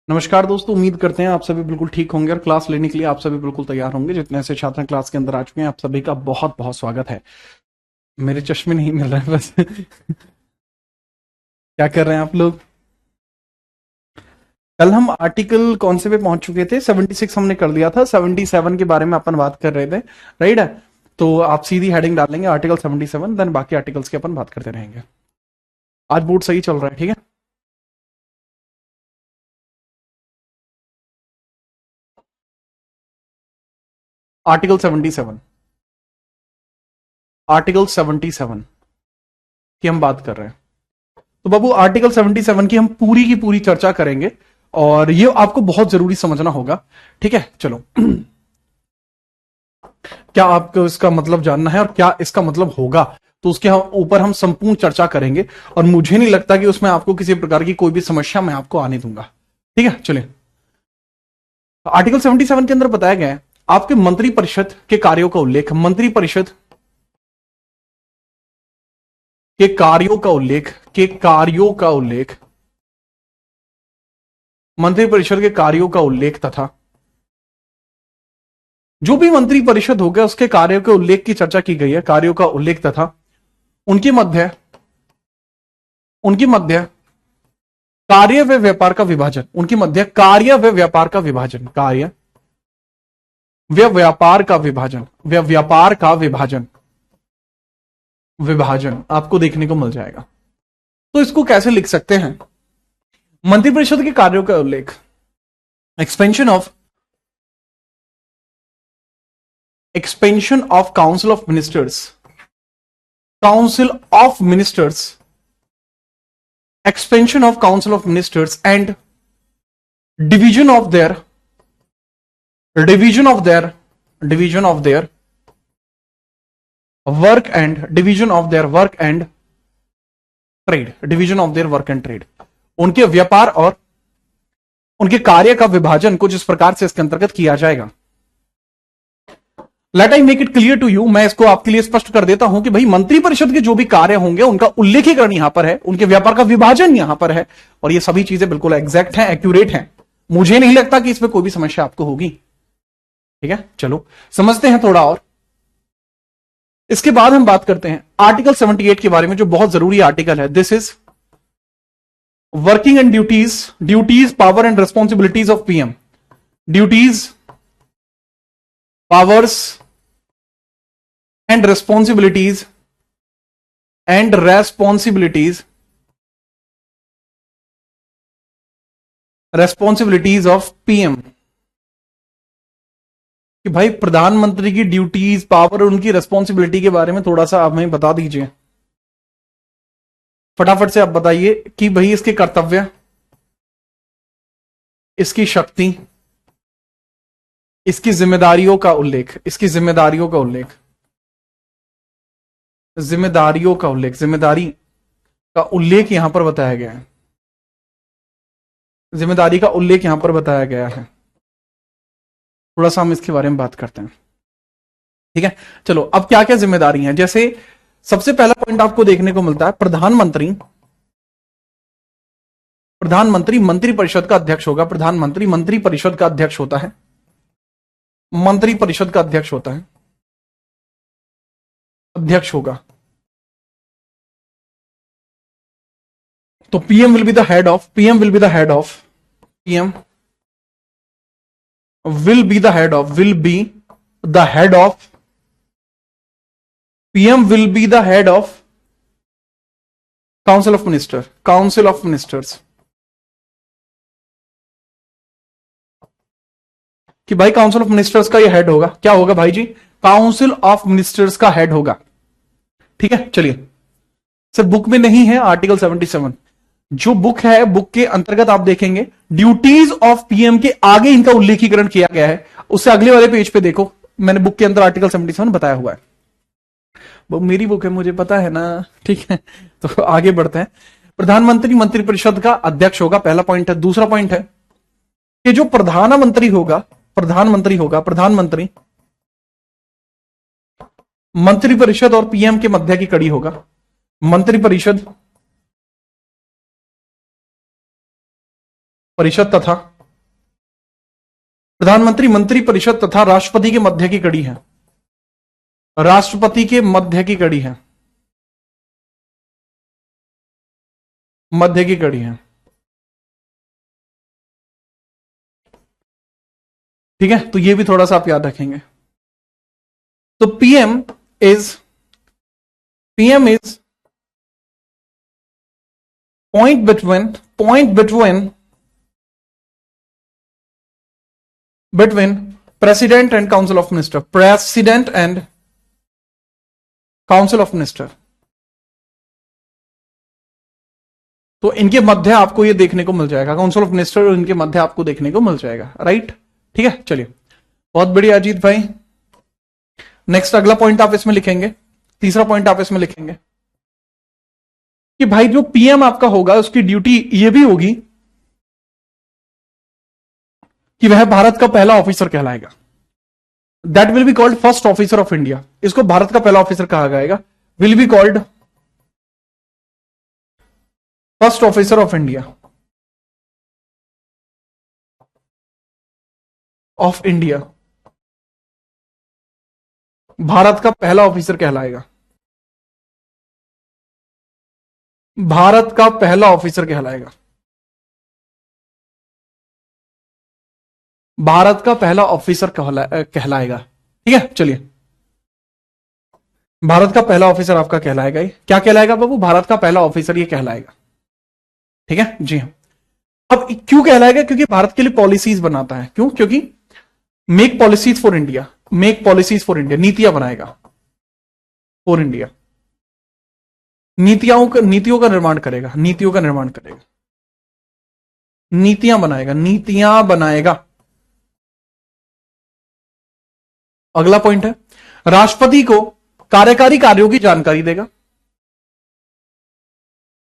नमस्कार दोस्तों, उम्मीद करते हैं आप सभी बिल्कुल ठीक होंगे और क्लास लेने के लिए आप सभी बिल्कुल तैयार होंगे। जितने ऐसे छात्र क्लास के अंदर आ चुके हैं, आप सभी का बहुत बहुत स्वागत है। मेरे चश्मे नहीं मिल रहे हैं बस क्या कर रहे हैं आप लोग? कल हम आर्टिकल कौन से पे पहुंच चुके थे? 76 हमने कर लिया था। 77 के बारे में अपन बात कर रहे थे, राइट है? तो आप सीधी हेडिंग डालेंगे आर्टिकल 77, देन बाकी आर्टिकल्स की अपन बात करते रहेंगे। आज बोर्ड सही चल रहा है, ठीक है? आर्टिकल 77, आर्टिकल 77 की हम बात कर रहे हैं। तो बाबू, आर्टिकल 77 की हम पूरी की पूरी चर्चा करेंगे और ये आपको बहुत जरूरी समझना होगा, ठीक है? चलो क्या आपको इसका मतलब जानना है और क्या इसका मतलब होगा, तो उसके ऊपर हम संपूर्ण चर्चा करेंगे और मुझे नहीं लगता कि उसमें आपको किसी प्रकार की कोई भी समस्या मैं आपको आने दूंगा, ठीक है? चलिए, आर्टिकल 77 के अंदर बताया गया है आपके मंत्री परिषद के कार्यों का उल्लेख, मंत्री परिषद के कार्यों का उल्लेख, के कार्यों का उल्लेख, मंत्रिपरिषद के कार्यों का उल्लेख तथा जो भी मंत्री परिषद हो गया उसके कार्यों के उल्लेख की चर्चा की गई है। कार्यों का उल्लेख तथा उनके मध्य कार्य व व्यापार का विभाजन, उनके मध्य कार्य व व्यापार का विभाजन, कार्य व व्यापार का विभाजन, व व्यापार का विभाजन आपको देखने को मिल जाएगा। तो इसको कैसे लिख सकते हैं? मंत्रिपरिषद के कार्यों का उल्लेख, expansion of council of ministers, council of ministers, expansion of council of ministers and division of their work and trade, उनके व्यापार और उनके कार्य का विभाजन कुछ इस प्रकार से इसके अंतर्गत किया जाएगा। Let I make it clear to you, मैं इसको आपके लिए स्पष्ट कर देता हूं कि भाई मंत्रिपरिषद के जो भी कार्य होंगे उनका उल्लेखीकरण यहां पर है, उनके व्यापार का विभाजन यहां पर है और ये सभी चीजें बिल्कुल एग्जैक्ट हैं, एक्यूरेट हैं। मुझे नहीं लगता कि इसमें कोई भी समस्या आपको होगी, ठीक है? चलो समझते हैं थोड़ा और। इसके बाद हम बात करते हैं आर्टिकल 78 के बारे में, जो बहुत जरूरी आर्टिकल है। This is working and duties power and responsibilities of PM, duties powers and responsibilities of PM, कि भाई प्रधानमंत्री की ड्यूटीज, पावर और उनकी रेस्पॉन्सिबिलिटी के बारे में थोड़ा सा आप हमें बता दीजिए। फटाफट से आप बताइए कि भाई इसके कर्तव्य, इसकी शक्ति, इसकी जिम्मेदारियों का उल्लेख, जिम्मेदारी का उल्लेख यहां पर बताया गया है, जिम्मेदारी का उल्लेख यहां पर बताया गया है। थोड़ा सा हम इसके बारे में बात करते हैं, ठीक है? चलो, अब क्या क्या जिम्मेदारी हैं? जैसे सबसे पहला पॉइंट आपको देखने को मिलता है, प्रधानमंत्री मंत्री परिषद का अध्यक्ष होगा। प्रधानमंत्री मंत्री परिषद का अध्यक्ष होता है, अध्यक्ष होगा। तो PM will be the head of, PM will be the head of council of ministers, कि भाई काउंसिल ऑफ मिनिस्टर्स का ये हेड होगा। क्या होगा भाई जी? काउंसिल ऑफ मिनिस्टर्स का हेड होगा, ठीक है? चलिए, सर बुक में नहीं है आर्टिकल 77, जो बुक है बुक के अंतर्गत आप देखेंगे ड्यूटीज ऑफ पीएम के आगे इनका उल्लेखीकरण किया गया है। उससे अगले वाले पेज पे देखो, मैंने बुक के अंदर आर्टिकल 77 बताया हुआ है। वो मेरी बुक है, मुझे पता है ना, ठीक है? तो आगे बढ़ते हैं। प्रधानमंत्री मंत्रिपरिषद का अध्यक्ष होगा, पहला पॉइंट है। दूसरा पॉइंट है कि जो प्रधानमंत्री मंत्रिपरिषद और पीएम के मध्य की कड़ी होगा। मंत्रिपरिषद तथा प्रधानमंत्री मंत्रिपरिषद तथा राष्ट्रपति के मध्य की कड़ी है। राष्ट्रपति के मध्य की कड़ी है, मध्य की कड़ी है। ठीक है, तो ये भी थोड़ा सा आप याद रखेंगे। तो PM is point between president and council of minister, president and council of minister। तो इनके मध्य आपको ये देखने को मिल जाएगा, काउंसिल ऑफ मिनिस्टर और इनके मध्य आपको देखने को मिल जाएगा। राइट, ठीक है, चलिए, बहुत बढ़िया अजीत भाई। नेक्स्ट अगला पॉइंट आप इसमें लिखेंगे, तीसरा पॉइंट आप इसमें लिखेंगे कि भाई जो पीएम आपका होगा उसकी ड्यूटी ये भी होगी कि वह भारत का पहला ऑफिसर कहलाएगा। That will be called first officer of India. इसको भारत का पहला ऑफिसर कहा जाएगा, will be called first officer of India, of India. Bharat का पहला ऑफिसर कहलाएगा, भारत का पहला ऑफिसर कहलाएगा, भारत का पहला ऑफिसर कहलाएगा। ठीक है, चलिए, भारत का पहला ऑफिसर आपका कहलाएगा। ये क्या कहलाएगा बाबू? भारत का पहला ऑफिसर ये कहलाएगा। ठीक है जी हाँ। अब क्यों कहलाएगा? क्योंकि भारत के लिए पॉलिसीज बनाता है। क्यों? क्योंकि make policies for India, make policies for India, नीतियां बनाएगा फॉर इंडिया, नीतियों का निर्माण करेगा, नीतियों का निर्माण करेगा, नीतियां बनाएगा, नीतियां बनाएगा। अगला पॉइंट है, राष्ट्रपति को कार्यकारी कार्यों की जानकारी देगा,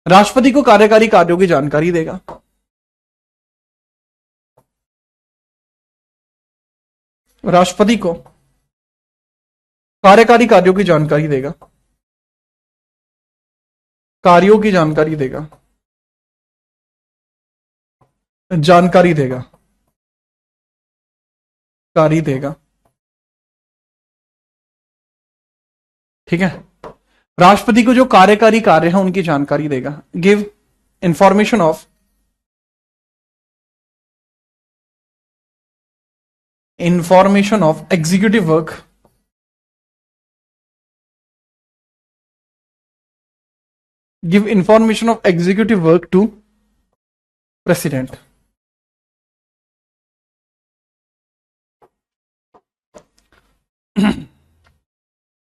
राष्ट्रपति को कार्यकारी कार्यों की जानकारी देगा। राष्ट्रपति को कार्यकारी कार्यों की जानकारी देगा, कार्यों की जानकारी देगा, जानकारी देगा, कार्य देगा। ठीक है, राष्ट्रपति को जो कार्यकारी कार्य है उनकी जानकारी देगा। Give information of executive work, give information of executive work to president.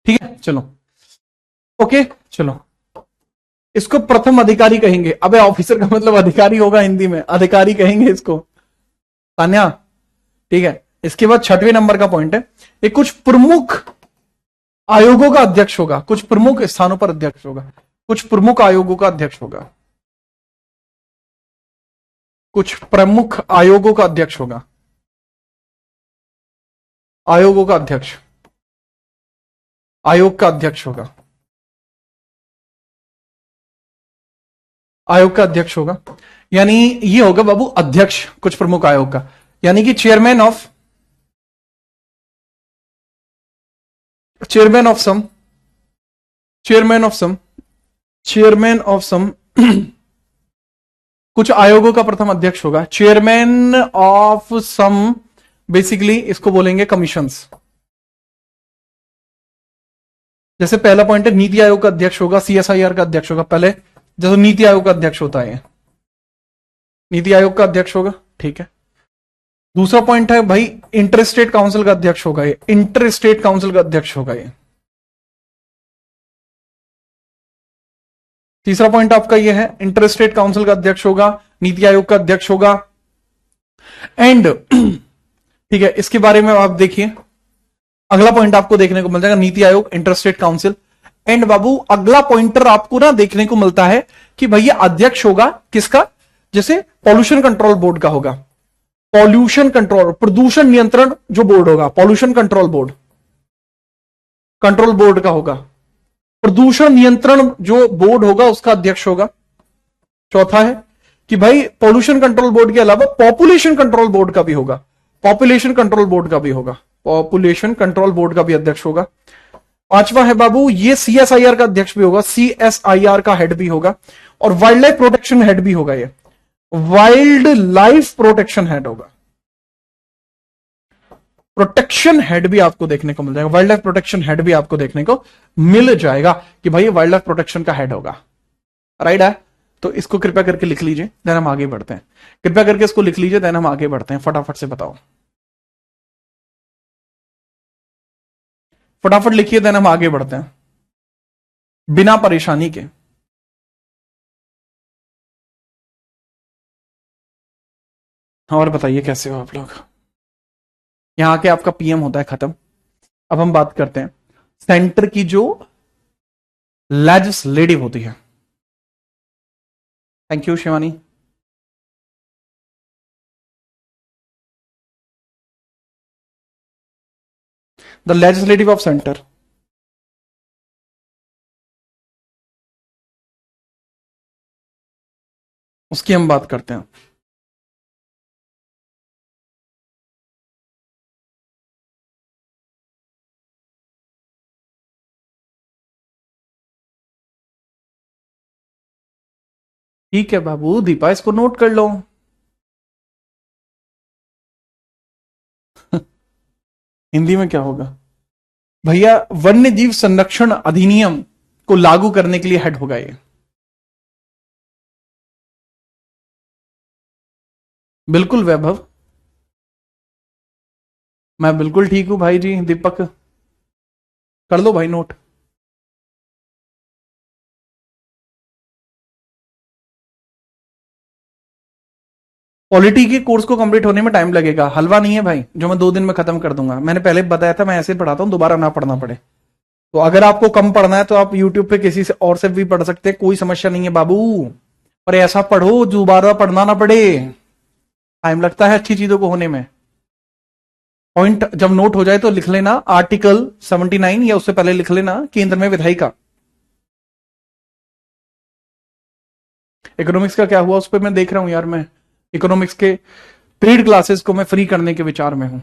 ठीक है, चलो ओके, चलो इसको प्रथम अधिकारी कहेंगे। अबे ऑफिसर का मतलब अधिकारी होगा, हिंदी में अधिकारी कहेंगे इसको, तान्या। ठीक है, इसके बाद 6वें नंबर का पॉइंट है, ये कुछ प्रमुख आयोगों का अध्यक्ष होगा, कुछ प्रमुख स्थानों पर अध्यक्ष होगा, कुछ प्रमुख आयोगों का अध्यक्ष होगा, कुछ प्रमुख आयोगों का अध्यक्ष होगा, आयोगों का अध्यक्ष, आयोग का अध्यक्ष होगा, आयोग का अध्यक्ष होगा। यानी ये होगा बाबू अध्यक्ष कुछ प्रमुख आयोग का, यानी कि चेयरमैन ऑफ सम कुछ आयोगों का प्रथम अध्यक्ष होगा। चेयरमैन ऑफ सम, बेसिकली इसको बोलेंगे कमीशंस। जैसे पहला पॉइंट है नीति आयोग का अध्यक्ष होगा, सीएसआईआर का अध्यक्ष होगा। पहले जैसे नीति आयोग का अध्यक्ष होता है, नीति आयोग का अध्यक्ष होगा। ठीक है, दूसरा पॉइंट है भाई इंटर स्टेट काउंसिल का अध्यक्ष होगा, ये इंटर स्टेट काउंसिल का अध्यक्ष होगा ये। तीसरा पॉइंट आपका ये है इंटर स्टेट काउंसिल का अध्यक्ष होगा, नीति आयोग का अध्यक्ष होगा। एंड ठीक है, इसके बारे में आप देखिए, अगला पॉइंट आपको देखने को मिल जाएगा NITI Aayog, inter state council. And बाबू अगला पॉइंटर आपको ना देखने को मिलता है कि भैया अध्यक्ष होगा किसका? जैसे पॉल्यूशन कंट्रोल बोर्ड का होगा, पॉल्यूशन कंट्रोल, प्रदूषण नियंत्रण जो बोर्ड होगा, pollution control board, control board का होगा। प्रदूषण नियंत्रण जो बोर्ड होगा उसका अध्यक्ष होगा। चौथा है कि भाई पॉल्यूशन कंट्रोल बोर्ड के अलावा पॉपुलेशन कंट्रोल बोर्ड का भी होगा, पॉपुलेशन कंट्रोल बोर्ड का भी होगा, पॉपुलेशन कंट्रोल बोर्ड का भी अध्यक्ष होगा। पांचवा है बाबू, ये सीएसआईआर का अध्यक्ष भी होगा, सीएसआईआर का हेड भी होगा, और वाइल्ड लाइफ प्रोटेक्शन हेड भी होगा। ये वाइल्ड लाइफ प्रोटेक्शन हेड होगा, प्रोटेक्शन हेड भी आपको देखने को मिल जाएगा, वाइल्ड लाइफ प्रोटेक्शन हेड भी आपको देखने को मिल जाएगा कि भाई वाइल्ड लाइफ प्रोटेक्शन का हेड होगा। राइट है, तो इसको कृपया करके लिख लीजिए, देन हम आगे बढ़ते हैं। कृपया करके इसको लिख लीजिए, देन हम आगे बढ़ते हैं। फटाफट से बताओ, फटाफट लिखिए, देन हम आगे बढ़ते हैं बिना परेशानी के। और बताइए कैसे हो आप लोग। यहां के आपका पीएम होता है खत्म। अब हम बात करते हैं सेंटर की जो लेजिस्लेटिव होती है। Thank you Shivani. The legislative of centre, उसकी हम बात करते हैं। ठीक है बाबू, दीपा इसको नोट कर लो। हिंदी में क्या होगा भैया? वन्य जीव संरक्षण अधिनियम को लागू करने के लिए हेड होगा ये। बिल्कुल वैभव, मैं बिल्कुल ठीक हूं भाई जी। दीपक कर लो भाई नोट। पॉलिटी के कोर्स को कंप्लीट होने में टाइम लगेगा, हलवा नहीं है भाई जो मैं 2 दिन में खत्म कर दूंगा। मैंने पहले बताया था, मैं ऐसे पढ़ाता हूं, दोबारा ना पढ़ना पड़े। तो अगर आपको कम पढ़ना है तो आप यूट्यूब पे किसी से और से भी पढ़ सकते हैं, कोई समस्या नहीं है बाबू। पर ऐसा पढ़ो दोबारा पढ़ना ना पड़े, टाइम लगता है अच्छी चीजों को होने में। पॉइंट जब नोट हो जाए तो लिख लेना आर्टिकल 79, या उससे पहले लिख लेना केंद्र में विधायिका। इकोनॉमिक्स का क्या हुआ उस पर मैं देख रहा हूं यार। मैं इकोनॉमिक्स के पेड क्लासेस को मैं फ्री करने के विचार में हूं।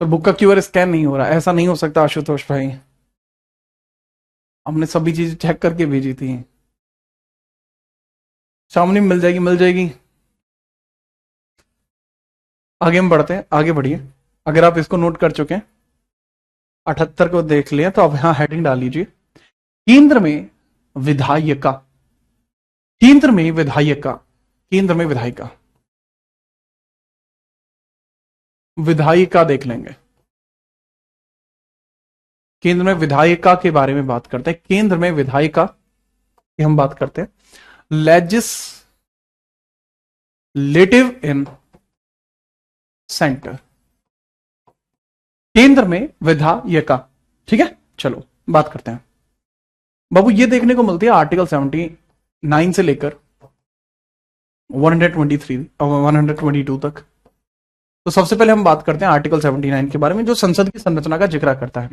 पर बुक का क्यूआर स्कैन नहीं हो रहा, ऐसा नहीं हो सकता आशुतोष भाई। हमने सभी चीजें चेक करके भेजी थी। सामने मिल जाएगी, मिल जाएगी। आगे हम बढ़ते हैं, आगे बढ़िए। अगर आप इसको नोट कर चुके हैं, 78 को देख लिया, तो आप यहां हेडिंग डाल लीजिए केंद्र में विधायिका। केंद्र में विधायिका, केंद्र में विधायिका, विधायिका देख लेंगे। केंद्र में विधायिका के बारे में बात करते हैं। केंद्र में विधायिका की हम बात करते हैं। लेजिस्लेटिव इन सेंटर, केंद्र में विधायिका। ठीक है, चलो बात करते हैं बाबू। ये देखने को मिलती है आर्टिकल 79 से लेकर 123 और 122 तक। तो सबसे पहले हम बात करते हैं आर्टिकल 79 के बारे में, जो संसद की संरचना का जिक्र करता है।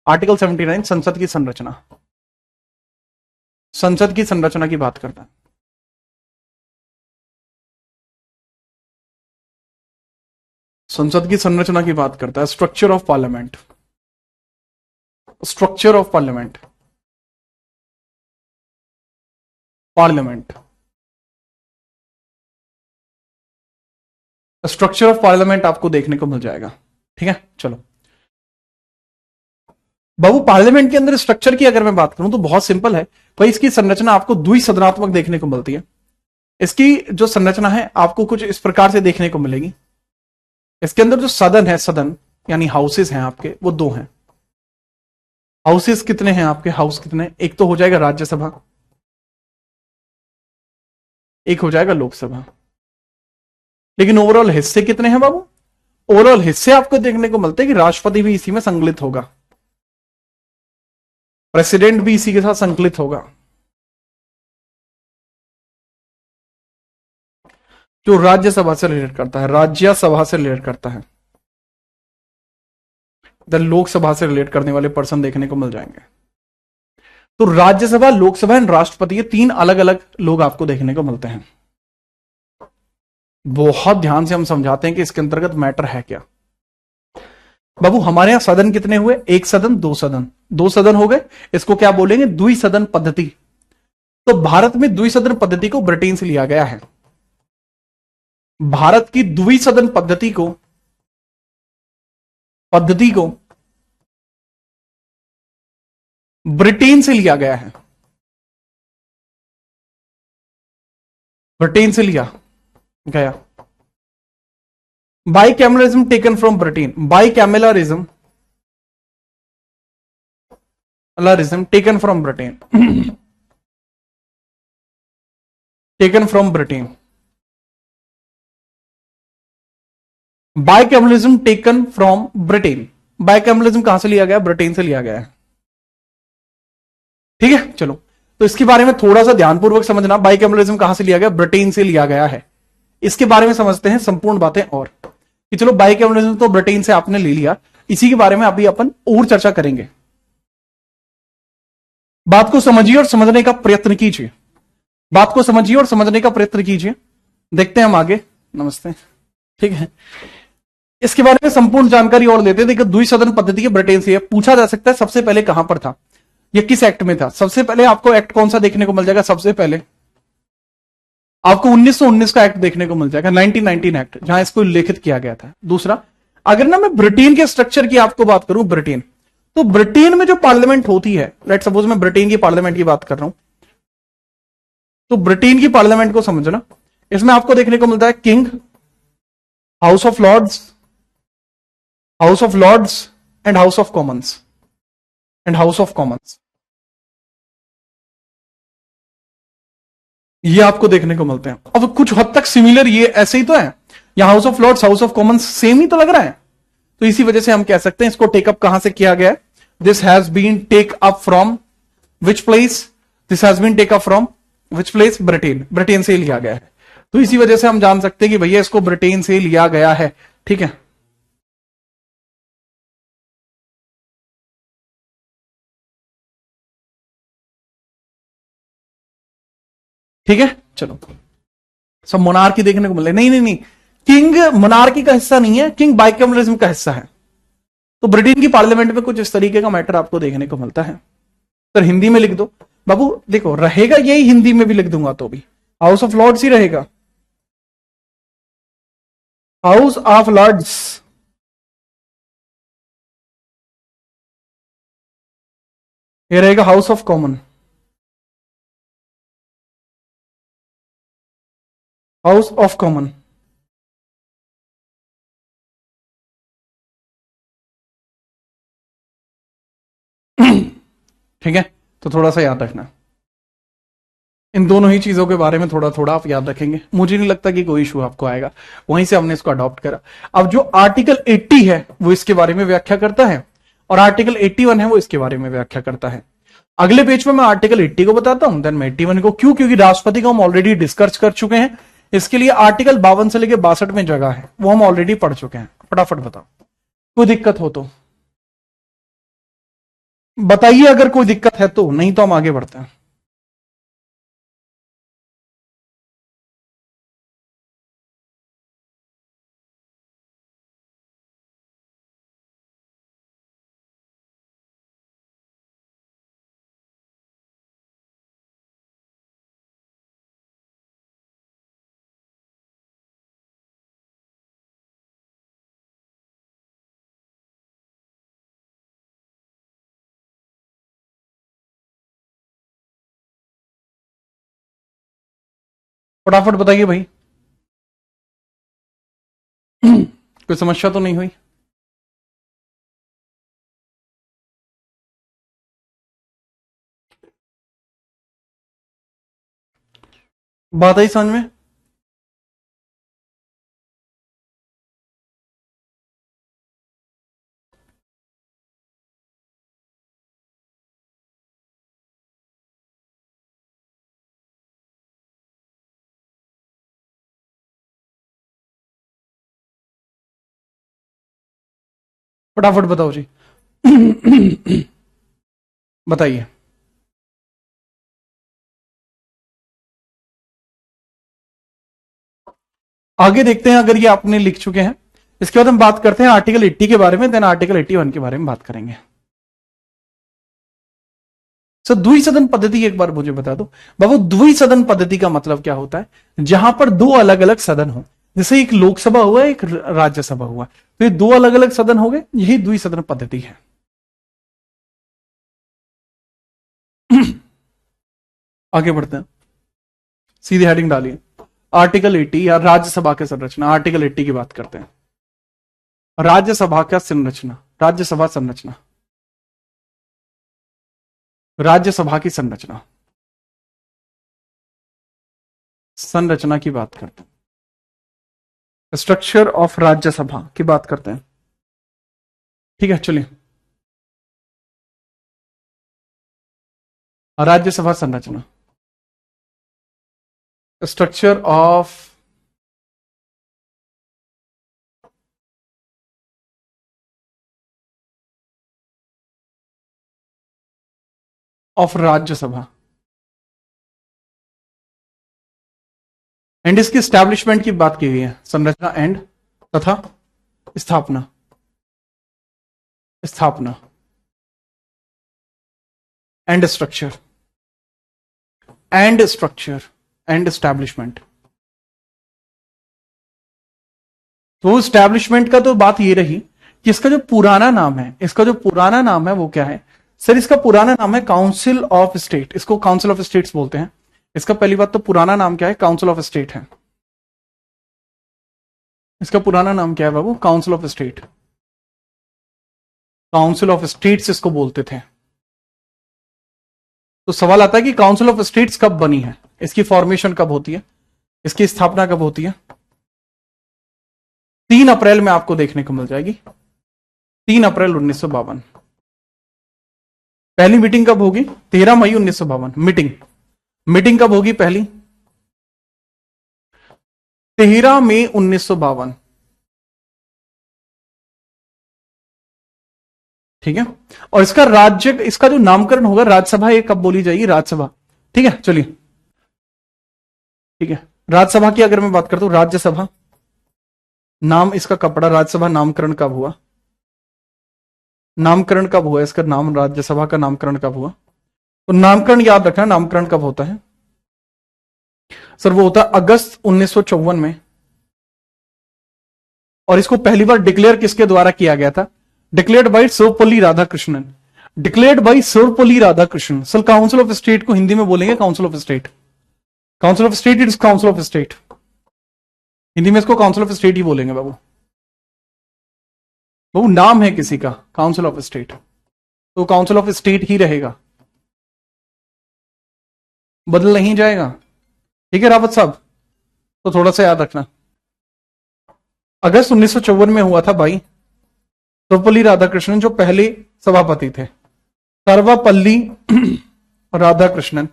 आर्टिकल 79 संसद की संरचना, संसद की संरचना की बात करता है। संसद की संरचना की बात करता है। Structure of parliament, structure of parliament, parliament, structure of parliament आपको देखने को मिल जाएगा। ठीक है, चलो बाबू। पार्लियामेंट के अंदर स्ट्रक्चर की अगर मैं बात करूं तो बहुत सिंपल है भाई। इसकी संरचना आपको द्विसदनात्मक देखने को मिलती है। इसकी जो संरचना है आपको कुछ इस प्रकार से देखने को मिलेगी। इसके अंदर जो सदन है, सदन यानी हाउसेस हैं आपके, वो दो हैं। हाउसेस कितने हैं आपके? हाउस कितने? एक तो हो जाएगा राज्यसभा, एक हो जाएगा लोकसभा। लेकिन ओवरऑल हिस्से कितने हैं बाबू? ओवरऑल हिस्से आपको देखने को मिलते हैं कि राष्ट्रपति भी इसी में संकलित होगा, प्रेसिडेंट भी इसी के साथ संकलित होगा। जो राज्यसभा से रिलेट करता है, राज्यसभा से रिलेट करता है, इधर लोकसभा से रिलेट करने वाले पर्सन देखने को मिल जाएंगे। तो राज्यसभा, लोकसभा एंड राष्ट्रपति, ये तीन अलग अलग लोग आपको देखने को मिलते हैं। बहुत ध्यान से हम समझाते हैं कि इसके अंतर्गत मैटर है क्या। बाबू हमारे यहां सदन कितने हुए? एक सदन, दो सदन, दो सदन हो गए। इसको क्या बोलेंगे? द्विसदन पद्धति। तो भारत में द्विसदन पद्धति को ब्रिटेन से लिया गया है। भारत की द्विसदन पद्धति को ब्रिटेन से लिया गया है। ब्रिटेन से लिया गया। Bicameralism taken from Britain, bicameralism taken from Britain, taken from Britain. Bicameralism taken from Britain, bicameralism कहां से लिया गया? ब्रिटेन से लिया गया है। ठीक है, चलो तो इसके बारे में थोड़ा सा ध्यानपूर्वक समझना। बाइकैमरलिज्म कहां से लिया गया? ब्रिटेन से लिया गया है। इसके बारे में समझते हैं संपूर्ण बातें, और कि चलो बाइकैमरलिज्म तो ब्रिटेन से आपने ले लिया, इसी के बारे में अभी अपन और चर्चा करेंगे। बात को समझिए और समझने का प्रयत्न कीजिए, बात को समझिए और समझने का प्रयत्न कीजिए। देखते हैं हम आगे। नमस्ते। ठीक है, इसके बारे में संपूर्ण जानकारी और लेते हैं। देखिए द्विसदन पद्धति के ब्रिटेन से पूछा जा सकता है सबसे पहले कहां पर था, यह किस एक्ट में था। सबसे पहले आपको एक्ट कौन सा देखने को मिल जाएगा? सबसे पहले आपको 1919 का एक्ट देखने को मिल जाएगा, 1919 एक्ट, जहां इसको उल्लेखित किया गया था। दूसरा, अगर ना मैं ब्रिटेन के स्ट्रक्चर की आपको बात करूं, ब्रिटेन, तो ब्रिटेन में जो पार्लियामेंट होती है, लेट सपोज मैं ब्रिटेन की पार्लियामेंट की बात कर रहा हूं, तो ब्रिटेन की पार्लियामेंट को समझना। इसमें आपको देखने को मिलता है king, house of Lord's, house of lords and house of commons, and house of commons, ये आपको देखने को मिलते हैं। अब कुछ हद तक सिमिलर ये ऐसे ही तो है, यहां House of Lord's, house of Commons same ही तो लग रहा है। तो इसी वजह से हम कह सकते हैं इसको टेकअप कहां से किया गया है? This has been take up from which place? This has been take up from which place? Britain, Britain से लिया गया है। तो इसी वजह से हम जान सकते हैं कि भैया इसको ब्रिटेन से लिया गया है। ठीक है, ठीक है, चलो सब मोनार्की देखने को मिले। नहीं नहीं नहीं, किंग मोनार्की का हिस्सा नहीं है, किंग बाइकैमरलिज्म का हिस्सा है। तो ब्रिटेन की पार्लियामेंट में कुछ इस तरीके का मैटर आपको देखने को मिलता है। सर हिंदी में लिख दो बाबू, देखो रहेगा यही, हिंदी में भी लिख दूंगा तो भी हाउस ऑफ लॉर्ड्स ही रहेगा, हाउस ऑफ लॉर्ड्स। ये रहेगा house of common, house of common. ठीक है, तो थोड़ा सा याद रखना, इन दोनों ही चीजों के बारे में थोड़ा थोड़ा आप याद रखेंगे। मुझे नहीं लगता कि कोई इशू आपको आएगा, वहीं से हमने इसको अडॉप्ट करा। अब जो आर्टिकल 80 है वो इसके बारे में व्याख्या करता है, और आर्टिकल 81 है वो इसके बारे में व्याख्या करता है। अगले पेज में मैं आर्टिकल 80 को बताता हूं, देन मैं 81 को। क्यों? क्योंकि राष्ट्रपति को हम ऑलरेडी डिस्कस कर चुके हैं। इसके लिए आर्टिकल 52 से लेकर 62 में जगह है, वो हम ऑलरेडी पढ़ चुके हैं। फटाफट बताओ, कोई दिक्कत हो तो बताइए, अगर कोई दिक्कत है तो, नहीं तो हम आगे बढ़ते हैं। फटाफट बताइए भाई। कोई समस्या तो नहीं हुई? बात आई समझ में? फटाफट बताओ जी। बताइए। आगे देखते हैं, अगर ये आपने लिख चुके हैं। इसके बाद हम बात करते हैं आर्टिकल 80 के बारे में, देन आर्टिकल 81 के बारे में बात करेंगे। सर द्विसदन पद्धति एक बार मुझे बता दो बाबू, द्विसदन पद्धति का मतलब क्या होता है? जहां पर दो अलग अलग सदन हो, जैसे एक लोकसभा हुआ, एक राज्यसभा हुआ, तो ये दो अलग अलग सदन हो गए, यही द्विसदन पद्धति है। आगे बढ़ते हैं, सीधे हेडिंग डालिए, आर्टिकल 80 या राज्यसभा की संरचना। आर्टिकल 80 की बात करते हैं, राज्यसभा का संरचना, राज्यसभा संरचना, राज्यसभा की संरचना, संरचना की बात करते हैं, स्ट्रक्चर ऑफ राज्यसभा की बात करते हैं। ठीक है, चलिए, राज्यसभा संरचना, स्ट्रक्चर ऑफ राज्यसभा एंड इसकी स्टैब्लिशमेंट की बात की गई है। संरचना एंड तथा स्थापना, स्थापना and structure, and structure and establishment. तो स्टैब्लिशमेंट का तो बात ये रही कि इसका जो पुराना नाम है, इसका जो पुराना नाम है वो क्या है? सर इसका पुराना नाम है काउंसिल ऑफ स्टेट, इसको काउंसिल ऑफ स्टेट्स बोलते हैं। इसका पहली बात तो पुराना नाम क्या है? काउंसिल ऑफ स्टेट है। इसका पुराना नाम क्या है बाबू? Council of state, council of states इसको बोलते थे। तो सवाल आता है कि काउंसिल ऑफ स्टेट्स कब बनी है, इसकी फॉर्मेशन कब होती है, इसकी स्थापना कब होती है? 3 अप्रैल में आपको देखने को मिल जाएगी, 3 अप्रैल 1952। पहली मीटिंग कब होगी? 13 मई 1952। मीटिंग कब होगी पहली? 13 मई 1952। ठीक है, और इसका राज्य, इसका जो नामकरण होगा राज्यसभा, ये कब बोली जाएगी? राज्यसभा। ठीक है, चलिए, ठीक है, राज्यसभा की अगर मैं बात करता हूं, राज्यसभा नाम इसका कपड़ा, राज्यसभा नामकरण कब हुआ? नामकरण कब हुआ इसका नाम? राज्यसभा का नामकरण कब हुआ? तो नामकरण याद रखना, नामकरण कब होता है सर? वो होता है अगस्त 1954 में। और इसको पहली बार डिक्लेयर किसके द्वारा किया गया था? Declared by Sarvepalli Radhakrishnan. Declared by Sarvepalli Radhakrishnan. Sir council of state को हिंदी में बोलेंगे council of state, council of state, it is council of state. Hindi में इसको काउंसिल ऑफ स्टेट ही बोलेंगे बाबू। बाबू नाम है किसी का काउंसिल ऑफ स्टेट, तो काउंसिल ऑफ स्टेट ही रहेगा, बदल नहीं जाएगा। ठीक है रावत साहब, तो थोड़ा सा याद रखना। अगस्त 1954 में हुआ था भाई, सर्वपल्ली राधाकृष्णन जो पहले सभापति थे, सर्वपल्ली राधाकृष्णन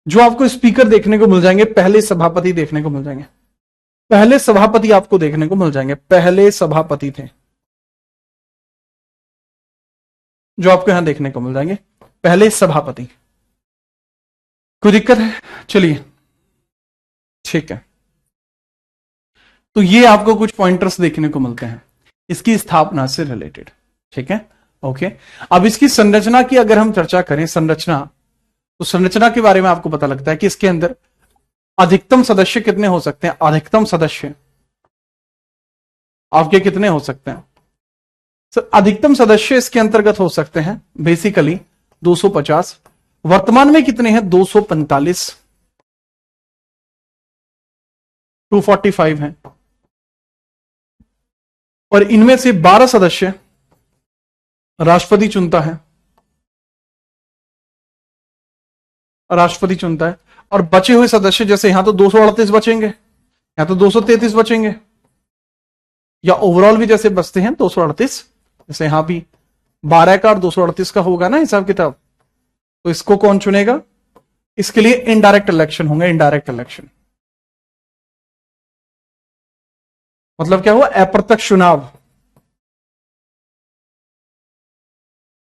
जो आपको स्पीकर देखने को मिल जाएंगे, पहले सभापति देखने को मिल जाएंगे, पहले सभापति आपको देखने को मिल जाएंगे, पहले सभापति थे जो आपको यहां देखने को मिल जाएंगे, पहले सभापति। कोई दिक्कत है? चलिए, ठीक है, तो ये आपको कुछ पॉइंटर्स देखने को मिलते हैं इसकी स्थापना से रिलेटेड। ठीक है, ओके। अब इसकी संरचना की अगर हम चर्चा करें, संरचना, तो संरचना के बारे में आपको पता लगता है कि इसके अंदर अधिकतम सदस्य कितने हो सकते हैं? अधिकतम सदस्य आपके कितने हो सकते हैं सर? अधिकतम सदस्य इसके अंतर्गत हो सकते हैं बेसिकली 250, वर्तमान में कितने हैं? 245, 245 हैं। और इनमें से 12 सदस्य राष्ट्रपति चुनता है, राष्ट्रपति चुनता है। और बचे हुए सदस्य, जैसे यहां तो 238 बचेंगे, यहां तो 233 बचेंगे, या ओवरऑल भी जैसे बचते हैं 238, जैसे यहां भी 12 का और 238 का होगा ना हिसाब किताब। तो इसको कौन चुनेगा? इसके लिए इनडायरेक्ट इलेक्शन होंगे, इनडायरेक्ट इलेक्शन। मतलब क्या हुआ? अप्रत्यक्ष चुनाव,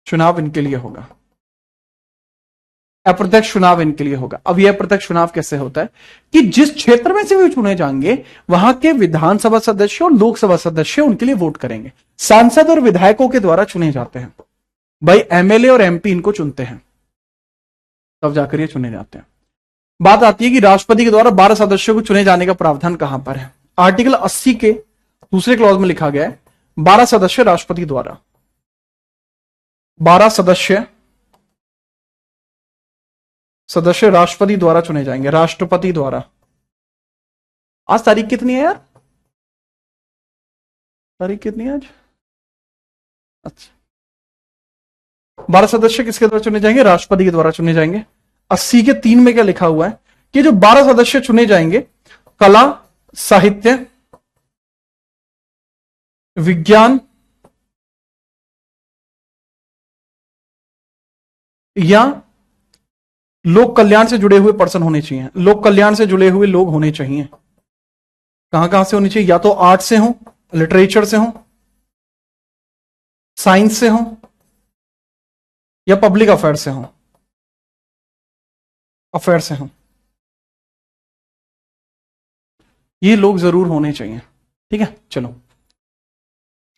चुनाव इनके लिए होगा, अप्रत्यक्ष चुनाव इनके लिए होगा। अब यह अप्रत्यक्ष चुनाव कैसे होता है कि जिस क्षेत्र में से भी चुने जाएंगे वहां के विधानसभा सदस्य और लोकसभा सदस्य उनके लिए वोट करेंगे। सांसद और विधायकों के द्वारा चुने जाते हैं भाई, एमएलए और एमपी इनको चुनते हैं, तब जाकर ये चुने जाते हैं। बात आती है कि राष्ट्रपति के द्वारा 12 सदस्यों को चुने जाने का प्रावधान कहां पर है? आर्टिकल 80 के दूसरे क्लॉज में लिखा गया है 12 सदस्य राष्ट्रपति द्वारा, 12 सदस्य राष्ट्रपति द्वारा चुने जाएंगे, राष्ट्रपति द्वारा। आज तारीख कितनी है यार? तारीख कितनी है आज? अच्छा, 12 सदस्य किसके द्वारा चुने जाएंगे? राष्ट्रपति के द्वारा चुने जाएंगे। 80 के 3 में क्या लिखा हुआ है कि जो 12 सदस्य चुने जाएंगे, कला, साहित्य, विज्ञान या लोक कल्याण से जुड़े हुए पर्सन होने चाहिए, लोक कल्याण से जुड़े हुए लोग होने चाहिए। कहां कहां से होने चाहिए? या तो आर्ट से हो, लिटरेचर से हो, साइंस से हो, या पब्लिक अफेयर से हो, अफेयर से हो। ये लोग जरूर होने चाहिए, ठीक है। चलो,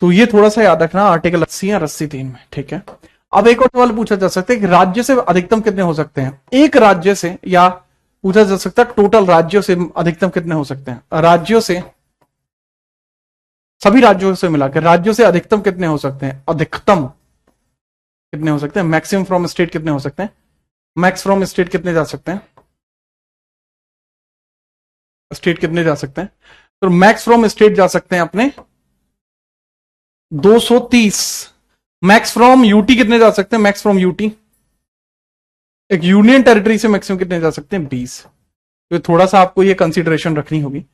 तो ये थोड़ा सा याद रखना, आर्टिकल 80 या 83 में, ठीक है। अब एक और सवाल पूछा जा सकता है कि राज्य से अधिकतम कितने हो सकते हैं? एक राज्य से, या पूछा जा सकता है टोटल राज्यों से अधिकतम कितने हो सकते हैं? राज्यों से, सभी राज्यों से मिलाकर राज्यों से अधिकतम कितने हो सकते हैं? अधिकतम कितने हो सकते हैं? मैक्सिमम फ्रॉम स्टेट कितने हो सकते हैं? मैक्स फ्रॉम स्टेट कितने जा सकते हैं? स्टेट कितने जा सकते हैं? तो मैक्स फ्रॉम स्टेट जा सकते हैं अपने 230। मैक्स फ्रॉम यूटी कितने जा सकते हैं? मैक्स फ्रॉम यूटी, एक यूनियन टेरिटरी से मैक्सिमम कितने जा सकते हैं? 20। तो थोड़ा सा आपको ये कंसीडरेशन रखनी होगी।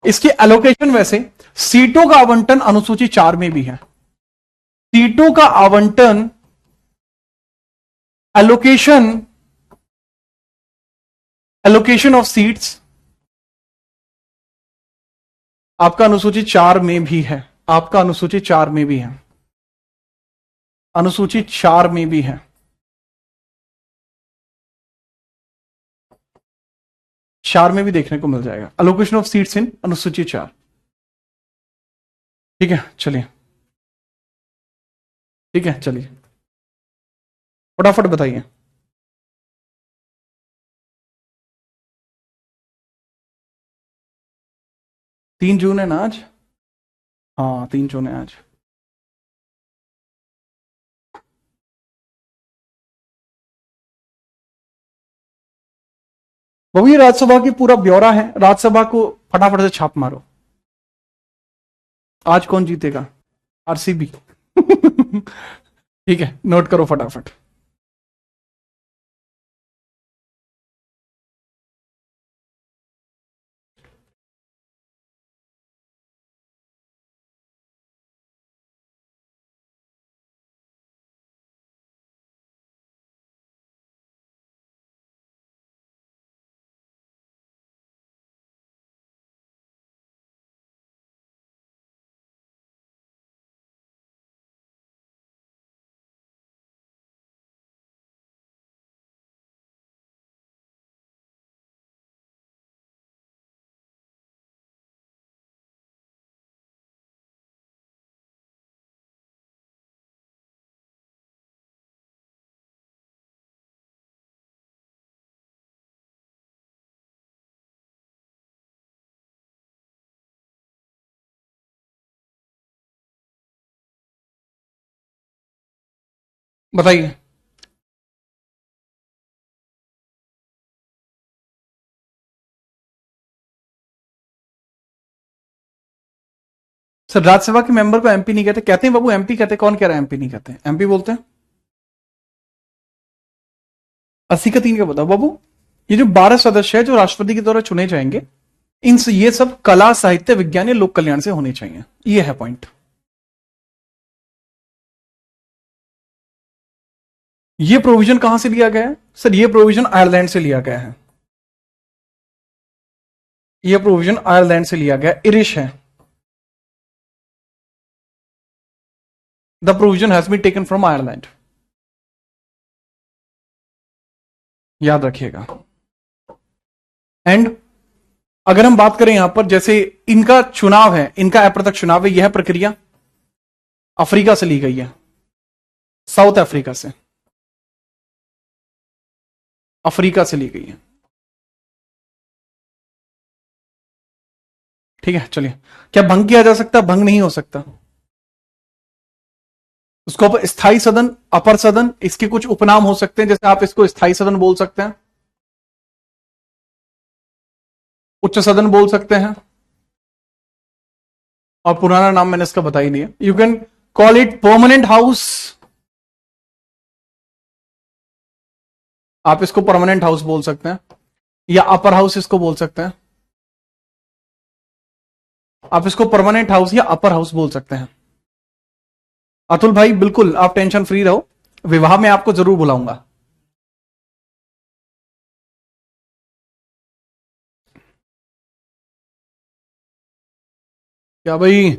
इसकी एलोकेशन, वैसे सीटों का आवंटन अनुसूची 4 में भी है। सीटों का आवंटन, एलोकेशन, एलोकेशन ऑफ सीट्स आपका अनुसूची 4 में भी है, आपका अनुसूची 4 में भी है, अनुसूची 4 में भी है। 4 में भी देखने को मिल जाएगा, एलोकेशन ऑफ सीट्स इन अनुसूची 4। ठीक है, चलिए, ठीक है, चलिए फटाफट बताइए। 3 जून है ना आज? हाँ, 3 जून है आज। वही राज्यसभा की पूरा ब्यौरा है, राज्यसभा को फटाफट से छाप मारो। आज कौन जीतेगा? आरसीबी। ठीक है, नोट करो फटाफट। बताइए। सर राज्यसभा के मेंबर को एमपी नहीं कहते? कहते हैं बाबू, एमपी कहते हैं। कौन कह रहा है एमपी नहीं कहते? एमपी बोलते हैं। 80 का 3 का बताओ बाबू। ये जो 12 सदस्य है जो राष्ट्रपति के द्वारा चुने जाएंगे, ये सब कला, साहित्य, विज्ञान या लोक कल्याण से होने चाहिए। ये है पॉइंट। ये प्रोविजन कहां से लिया गया है? सर ये प्रोविजन आयरलैंड से लिया गया है। ये प्रोविजन आयरलैंड से लिया गया, इरिश है। The provision has been taken from Ireland, याद रखिएगा। एंड अगर हम बात करें यहां पर, जैसे इनका चुनाव है, इनका अप्रत्यक्ष चुनाव है, यह प्रक्रिया अफ्रीका से ली गई है, साउथ अफ्रीका से, अफ्रीका से ली गई है। ठीक है, चलिए। क्या भंग किया जा सकता? भंग नहीं हो सकता। उसको आप स्थायी सदन, अपर सदन, इसके कुछ उपनाम हो सकते हैं, जैसे आप इसको स्थायी सदन बोल सकते हैं, उच्च सदन बोल सकते हैं, और पुराना नाम मैंने इसका बता ही नहीं है। You can call it permanent house. आप इसको परमानेंट हाउस बोल सकते हैं, या अपर हाउस इसको बोल सकते हैं। आप इसको परमानेंट हाउस या अपर हाउस बोल सकते हैं। अतुल भाई बिल्कुल आप टेंशन फ्री रहो, विवाह में आपको जरूर बुलाऊंगा। क्या भाई?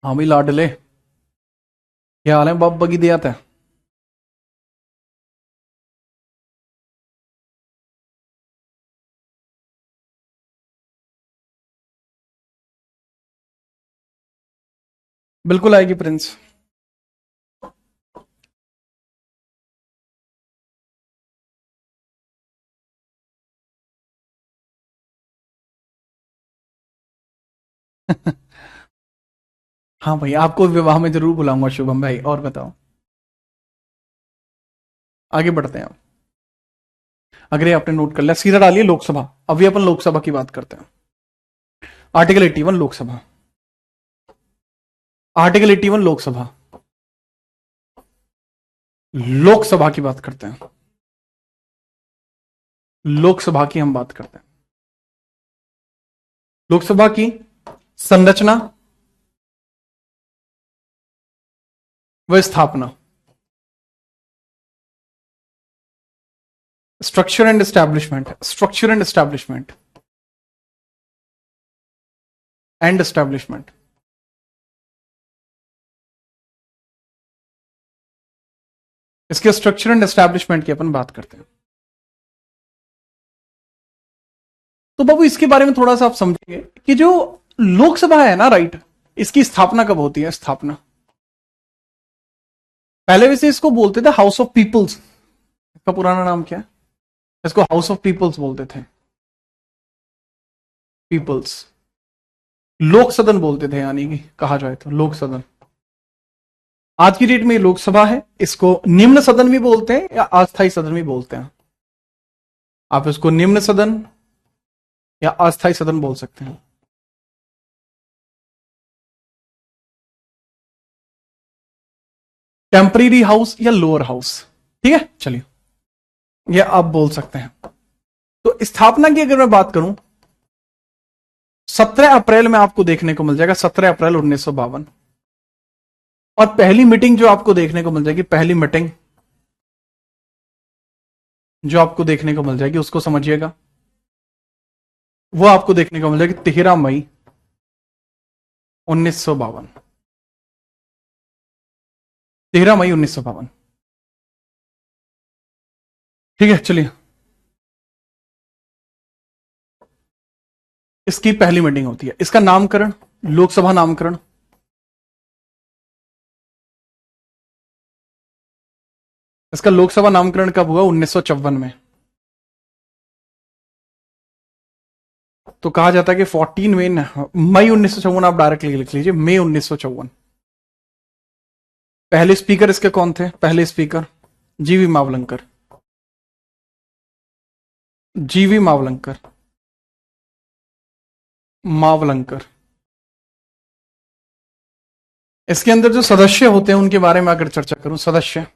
हाँ भाई लाडले, क्या हाल है? बाप बगी दिया था। बिल्कुल आएगी प्रिंस। हाँ भाई, आपको विवाह में जरूर बुलाऊंगा शुभम भाई। और बताओ, आगे बढ़ते हैं आप। अगर ये आपने नोट कर लिया, सीधा डालिए लोकसभा। अभी अपन लोकसभा की बात करते हैं। आर्टिकल 81 लोकसभा, आर्टिकल 81 लोकसभा, लोकसभा की बात करते हैं। लोकसभा की हम बात करते हैं। लोकसभा की संरचना व स्थापना, structure and establishment, structure and establishment, and establishment. इसके स्ट्रक्चर एंड एस्टैब्लिशमेंट की अपन बात करते हैं। तो बाबू इसके बारे में थोड़ा सा आप समझेंगे कि जो लोकसभा है ना, राइट, इसकी स्थापना कब होती है? स्थापना पहले वैसे इसको बोलते थे हाउस ऑफ पीपल्स। इसका पुराना नाम क्या है? इसको हाउस ऑफ पीपल्स बोलते थे, पीपल्स। लोक सदन बोलते थे, यानी कि कहा जाए तो लोक सदन। आज की डेट में लोकसभा है, इसको निम्न सदन भी बोलते हैं या अस्थायी सदन भी बोलते हैं। आप इसको निम्न सदन या अस्थायी सदन बोल सकते हैं। टेम्परेरी हाउस या लोअर हाउस, ठीक है, चलिए, ये आप बोल सकते हैं। तो स्थापना की अगर मैं बात करूं, 17 अप्रैल में आपको देखने को मिल जाएगा, 17 अप्रैल 1952। और पहली मीटिंग जो आपको देखने को मिल जाएगी, पहली मीटिंग जो आपको देखने को मिल जाएगी, उसको समझिएगा, वो आपको देखने को मिल जाएगी 13 मई 1952। 13 मई 1952, ठीक है, चलिए। इसकी पहली मीटिंग होती है। इसका नामकरण, लोकसभा नामकरण, इसका लोकसभा नामकरण कब हुआ? 1954 में। तो कहा जाता है कि 14 मई 1954, आप डायरेक्टली लिख लीजिए, मई 1954। पहले स्पीकर इसके कौन थे? पहले स्पीकर जीवी मावलंकर, जीवी मावलंकर। मावलंकर। इसके अंदर जो सदस्य होते हैं उनके बारे में अगर चर्चा करूं, सदस्य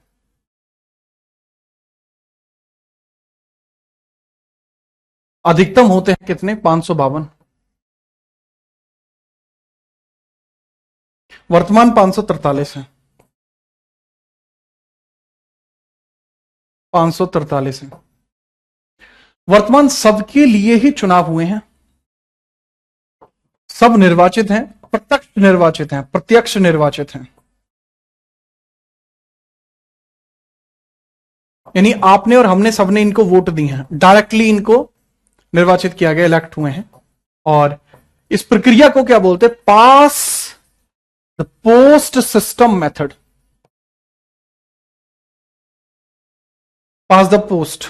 अधिकतम होते हैं कितने? 552। वर्तमान 543 है। 543 है। वर्तमान सबके लिए ही चुनाव हुए हैं, सब निर्वाचित हैं, प्रत्यक्ष निर्वाचित हैं, प्रत्यक्ष निर्वाचित हैं। यानी आपने और हमने सबने इनको वोट दी हैं, डायरेक्टली इनको निर्वाचित किया गया, इलेक्ट हुए हैं। और इस प्रक्रिया को क्या बोलते हैं? Pass the post system method. Pass the post,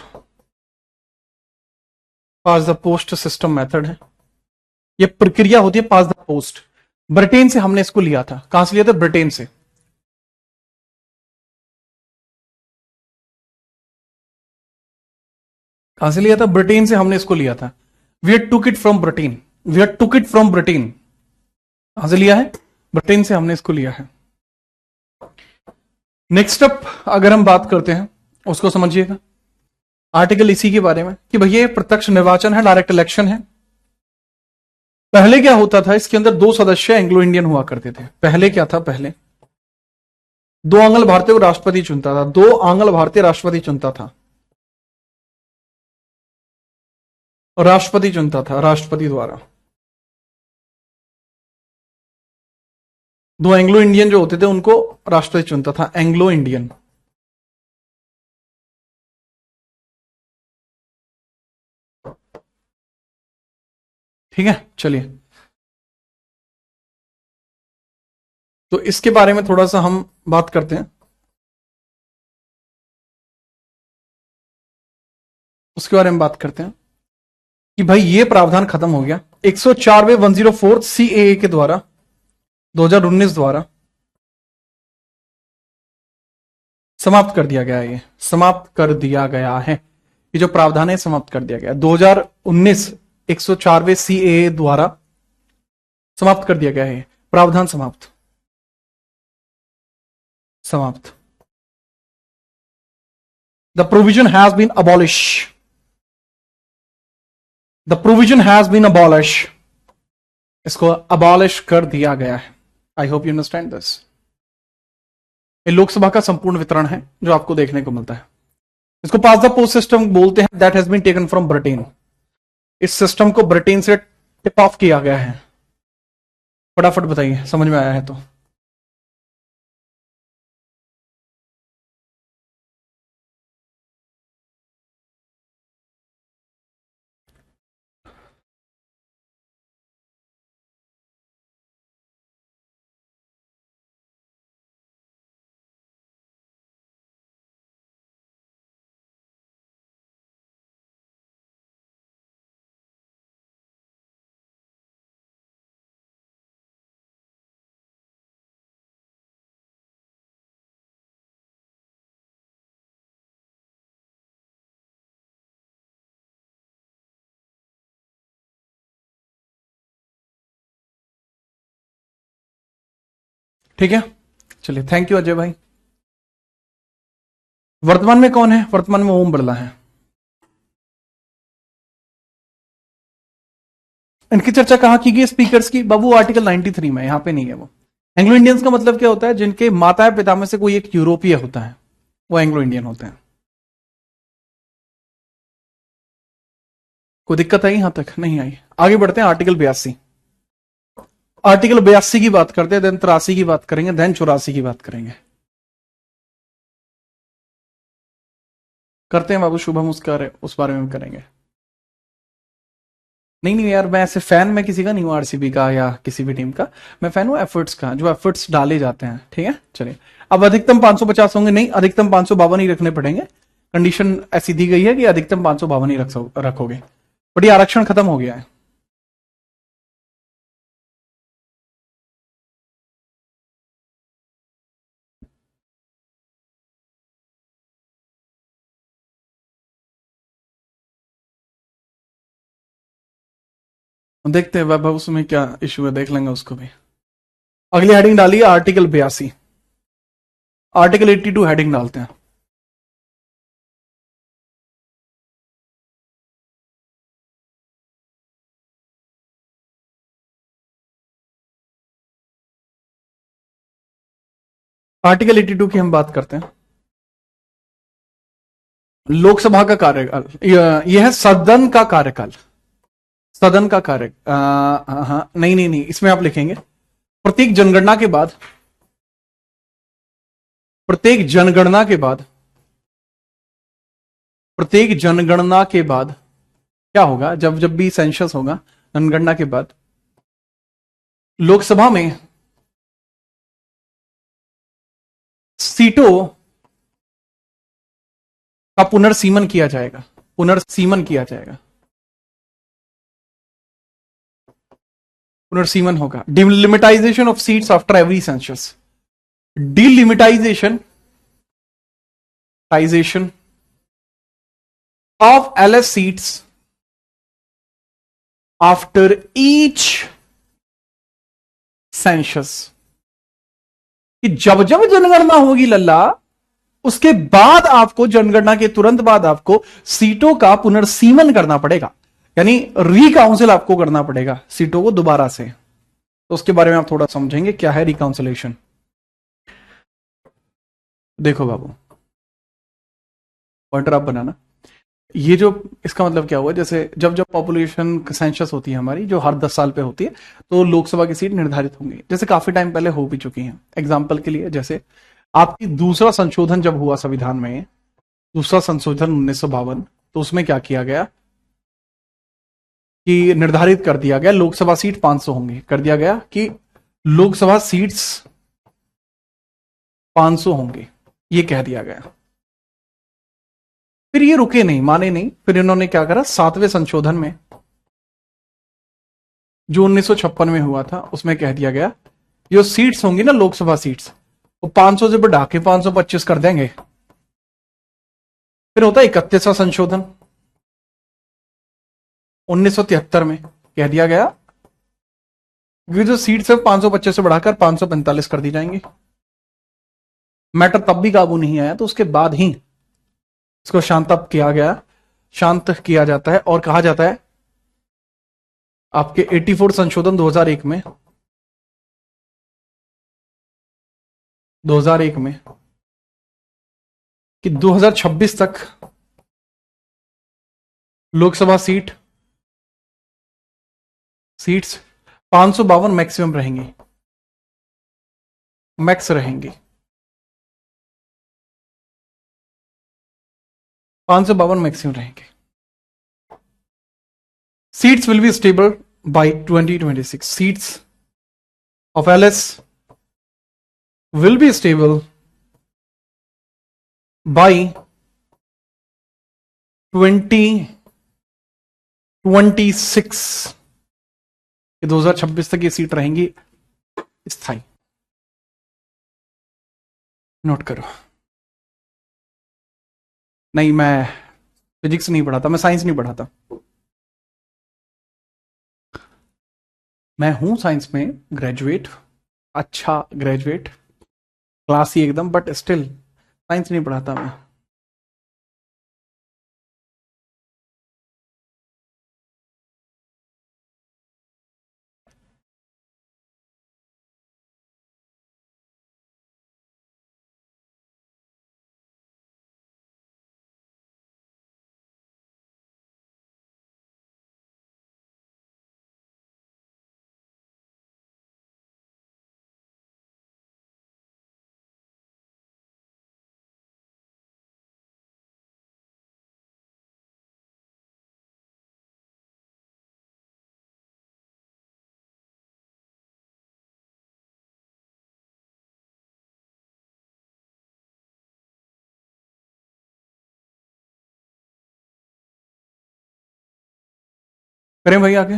pass the post system method है। यह प्रक्रिया होती है पास द पोस्ट। ब्रिटेन से हमने इसको लिया था। कहां से लिया था? ब्रिटेन से। कहां से लिया था? ब्रिटेन से हमने इसको लिया था। We took it from Britain. We took it from Britain. कहां से लिया है? ब्रिटेन से हमने इसको लिया है। नेक्स्ट अप अगर हम बात करते हैं, उसको समझिएगा। आर्टिकल इसी के बारे में कि भैया प्रत्यक्ष निर्वाचन है, डायरेक्ट इलेक्शन है। पहले क्या होता था? इसके अंदर दो सदस्य एंग्लो इंडियन हुआ करते थे। पहले क्या था? पहले दो आंग्ल भारतीय को राष्ट्रपति चुनता था, दो आंग्ल भारतीय राष्ट्रपति चुनता था, राष्ट्रपति चुनता था, राष्ट्रपति द्वारा। दो एंग्लो इंडियन जो होते थे उनको राष्ट्रपति चुनता था, एंग्लो इंडियन। ठीक है, चलिए। तो इसके बारे में थोड़ा सा हम बात करते हैं। उसके बारे में बात करते हैं कि भाई ये प्रावधान खत्म हो गया 104वें 104 सीएए के द्वारा, 2019 द्वारा समाप्त कर दिया गया है। ये समाप्त कर दिया गया है। ये जो प्रावधान है समाप्त कर दिया गया 2019 104वें सीएए द्वारा समाप्त कर दिया गया है। प्रावधान समाप्त, समाप्त। The provision has been abolish. The provision has been abolish. इसको अबॉलिश कर दिया गया है। I hope you understand this. ये लोकसभा का संपूर्ण वितरण है जो आपको देखने को मिलता है। इसको पास द पोस्ट सिस्टम बोलते हैं। That has been taken from Britain. इस सिस्टम को ब्रिटेन से टिप ऑफ किया गया है। फटाफट बताइए, समझ में आया है तो। ठीक है, चलिए। थैंक यू अजय भाई। वर्तमान में कौन है? वर्तमान में ओम बिरला है। इनकी चर्चा कहां की गई स्पीकर्स की? बाबू आर्टिकल 93 में, यहां पे नहीं है वो। एंग्लो इंडियंस का मतलब क्या होता है? जिनके माता पिता में से कोई एक यूरोपीय होता है, वो एंग्लो इंडियन होते हैं। कोई दिक्कत आई? यहां तक नहीं आई। आगे बढ़ते हैं। आर्टिकल 82। आर्टिकल 82 की बात करते हैं, देन 83 की बात करेंगे, देन 84 की बात करेंगे। करते हैं बाबू शुभम, उसका उस बारे में करेंगे। नहीं नहीं यार, मैं ऐसे फैन में किसी का नहीं हूं, आरसीबी का या किसी भी टीम का। मैं फैन हूं एफर्ट्स का, जो एफर्ट्स डाले जाते हैं। ठीक है, चलिए। अब अधिकतम 550 होंगे? नहीं, अधिकतम 552 ही रखने पड़ेंगे। कंडीशन ऐसी दी गई है कि अधिकतम 552 ही रखोगे। बट ये आरक्षण खत्म हो गया है। देखते हैं वैभव उसमें क्या इशू है, देख लेंगे उसको भी। अगली हेडिंग डालिए आर्टिकल 82, आर्टिकल 82 हेडिंग डालते हैं। आर्टिकल 82 की हम बात करते हैं। लोकसभा का कार्यकाल, यह है सदन का कार्यकाल, सदन का कार्य, हाँ नहीं नहीं नहीं, इसमें आप लिखेंगे प्रत्येक जनगणना के बाद, प्रत्येक जनगणना के बाद, प्रत्येक जनगणना के बाद क्या होगा, जब जब भी सेंसस होगा जनगणना के बाद लोकसभा में सीटों का पुनर्सीमन किया जाएगा, पुनर्सीमन किया जाएगा, पुनर्सीमन होगा। Delimitization of seats after every census, delimitization टाइजेशन of LS seats after each census, कि जब जब जनगणना होगी लल्ला, उसके बाद आपको, जनगणना के तुरंत बाद आपको सीटों का पुनर्सीमन करना पड़ेगा, यानी रिकाउंसिल आपको करना पड़ेगा सीटों को दोबारा से। तो उसके बारे में आप थोड़ा समझेंगे क्या है रिकाउंसिलेशन। देखो बाबू, पॉइंटर आप बनाना, ये जो इसका मतलब क्या हुआ, जैसे जब जब पॉपुलेशन सेंसस होती है हमारी, जो हर 10 साल पे होती है, तो लोकसभा की सीट निर्धारित होंगी, जैसे काफी टाइम पहले हो भी चुकी हैं। एग्जाम्पल के लिए, जैसे आपकी दूसरा संशोधन जब हुआ संविधान में, दूसरा संशोधन 1952, तो उसमें क्या किया गया कि निर्धारित कर दिया गया लोकसभा सीट 500 होंगी, कर दिया गया कि लोकसभा सीट्स 500 होंगी, ये कह दिया गया। फिर ये रुके नहीं, माने नहीं, फिर इन्होंने क्या करा, 7वें संशोधन में जो 1956 में हुआ था, उसमें कह दिया गया जो सीट्स होंगी ना लोकसभा सीट्स, वो 500 से बढ़ा के 525 कर देंगे। फिर होता है 31वां संशोधन 1973 में, कह दिया गया कि जो सीट्स है 525 से बढ़ाकर 545 कर दी जाएंगी। मैटर तब भी काबू नहीं आया, तो उसके बाद ही इसको शांत किया गया, शांत किया जाता है, और कहा जाता है आपके 84 संशोधन 2001 में, 2001 में, कि 2026 तक लोकसभा सीट्स 552 मैक्सिमम रहेंगी, मैक्स रहेंगी, 552 मैक्सिमम रहेंगे। Seats will be stable by 2026, seats of LS will be stable by 2026, 2026 तक ये सीट रहेंगी स्थायी। नोट करो। नहीं, मैं फिजिक्स नहीं पढ़ाता, मैं साइंस नहीं पढ़ाता, मैं हूं साइंस में ग्रेजुएट, अच्छा ग्रेजुएट, क्लासी एकदम, बट स्टिल साइंस नहीं पढ़ाता मैं। करें भाई आगे।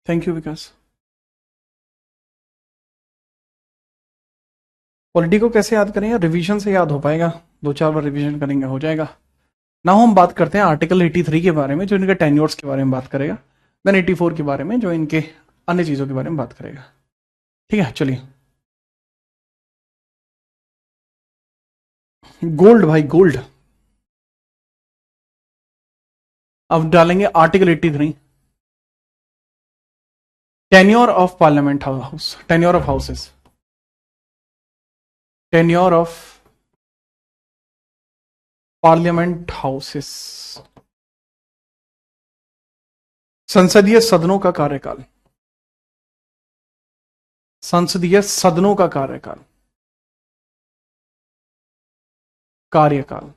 Thank you Vikas. पॉलिटी को कैसे याद करें यार, रिवीजन से याद हो पाएगा, 2-4 बार रिवीजन करेंगे हो जाएगा। नाउ हम बात करते हैं आर्टिकल 83 के बारे में, जो इनके टेन्योर्स के बारे में बात करेगा। देन 84 के बारे में, जो इनके अन्य चीजों के बारे में बात करेगा। ठीक है, चलिए। गोल्ड भाई, गोल्ड। अब डालेंगे article 83, tenure of parliament house, tenure of houses, tenure of parliament houses, संसदीय सदनों का कार्यकाल, संसदीय सदनों का कार्यकाल, कार्यकाल,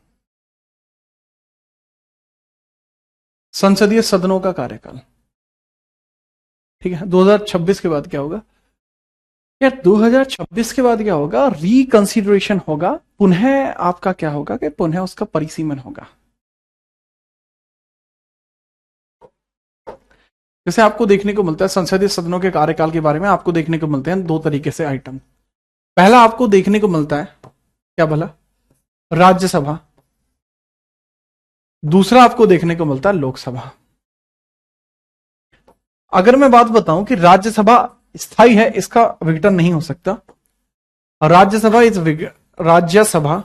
संसदीय सदनों का कार्यकाल। ठीक है, 2026 के बाद क्या होगा यार? 2026 के बाद क्या होगा? रिकंसिडरेशन होगा, पुनः आपका क्या होगा कि पुनः उसका परिसीमन होगा। जैसे आपको देखने को मिलता है संसदीय सदनों के कार्यकाल के बारे में, आपको देखने को मिलते हैं 2 तरीके से आइटम। पहला आपको देखने को मिलता है क्या भला? राज्यसभा। दूसरा आपको देखने को मिलता है लोकसभा। अगर मैं बात बताऊं कि राज्यसभा स्थायी है, इसका विघटन नहीं हो सकता। राज्यसभा राज्यसभा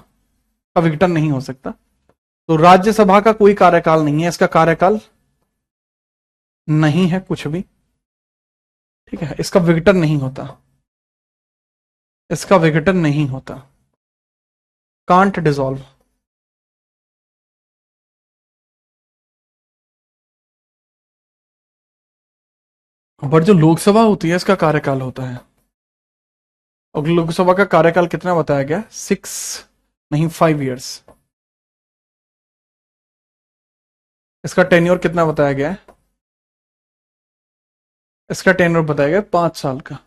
का विघटन नहीं हो सकता, तो राज्यसभा का कोई कार्यकाल नहीं है, इसका कार्यकाल नहीं है कुछ भी। ठीक है, इसका विघटन नहीं होता, इसका विघटन नहीं होता, कांट डिसॉल्व। बट जो लोकसभा होती है इसका कार्यकाल होता है, और लोकसभा का कार्यकाल कितना बताया गया? 6 नहीं 5 इयर्स। इसका टेन्योर कितना बताया गया है? इसका टेन्योर बताया गया 5 साल का।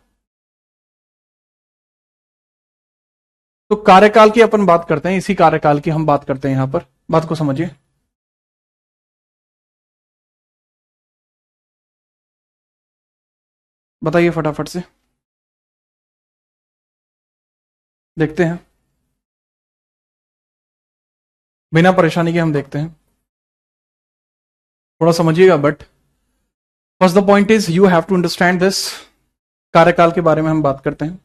तो कार्यकाल की अपन बात करते हैं, इसी कार्यकाल की हम बात करते हैं। यहां पर बात को समझिए। बताइए फटाफट से, देखते हैं, बिना परेशानी के हम देखते हैं। थोड़ा समझिएगा, but first the point is you have to understand this. कार्यकाल के बारे में हम बात करते हैं।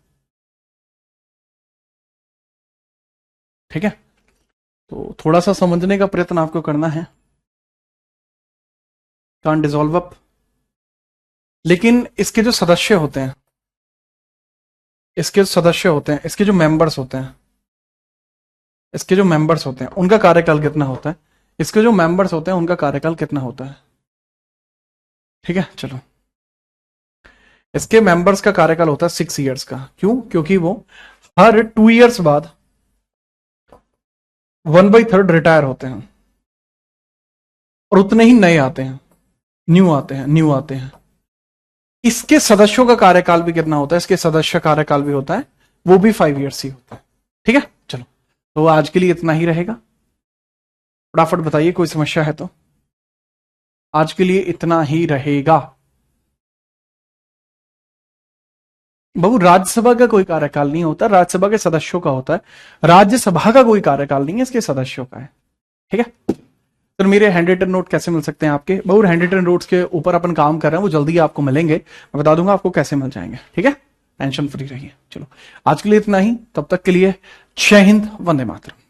ठीक है, तो थोड़ा सा समझने का प्रयत्न आपको करना है। कांट डिसॉल्व अप, लेकिन इसके जो सदस्य होते हैं, इसके जो सदस्य होते हैं, इसके जो मेंबर्स होते हैं, इसके जो मेंबर्स होते हैं उनका कार्यकाल कितना होता है? इसके जो मेंबर्स होते हैं उनका कार्यकाल कितना होता है? ठीक है, चलो। इसके मेंबर्स का कार्यकाल होता है 6 इयर्स का। क्यों? क्योंकि वो हर 2 इयर्स बाद 1/3 रिटायर होते हैं, और उतने ही नए आते हैं, न्यू आते हैं। इसके सदस्यों का कार्यकाल भी कितना होता है? इसके सदस्य कार्यकाल भी होता है, वो भी 5 इयर्स ही होता है। ठीक है, चलो, तो आज के लिए इतना ही रहेगा। फटाफट बताइए, कोई समस्या है तो? आज के लिए इतना ही रहेगा। बाबू, राज्यसभा का कोई कार्यकाल नहीं होता, राज्यसभा के सदस्यों का होता है। राज्यसभा का कोई कार्यकाल नहीं है, इसके सदस्यों का है। ठीक है, तो मेरे हैंड रिटन नोट कैसे मिल सकते हैं आपके? बाबू, हैंड रिटन नोट्स के ऊपर अपन काम कर रहे हैं, वो जल्दी आपको मिलेंगे, मैं बता दूंगा आपको कैसे मिल जाएंगे। ठीक है, टेंशन फ्री रहिए। चलो, आज के लिए इतना ही, तब तक के लिए जय हिंद, वंदे मातरम।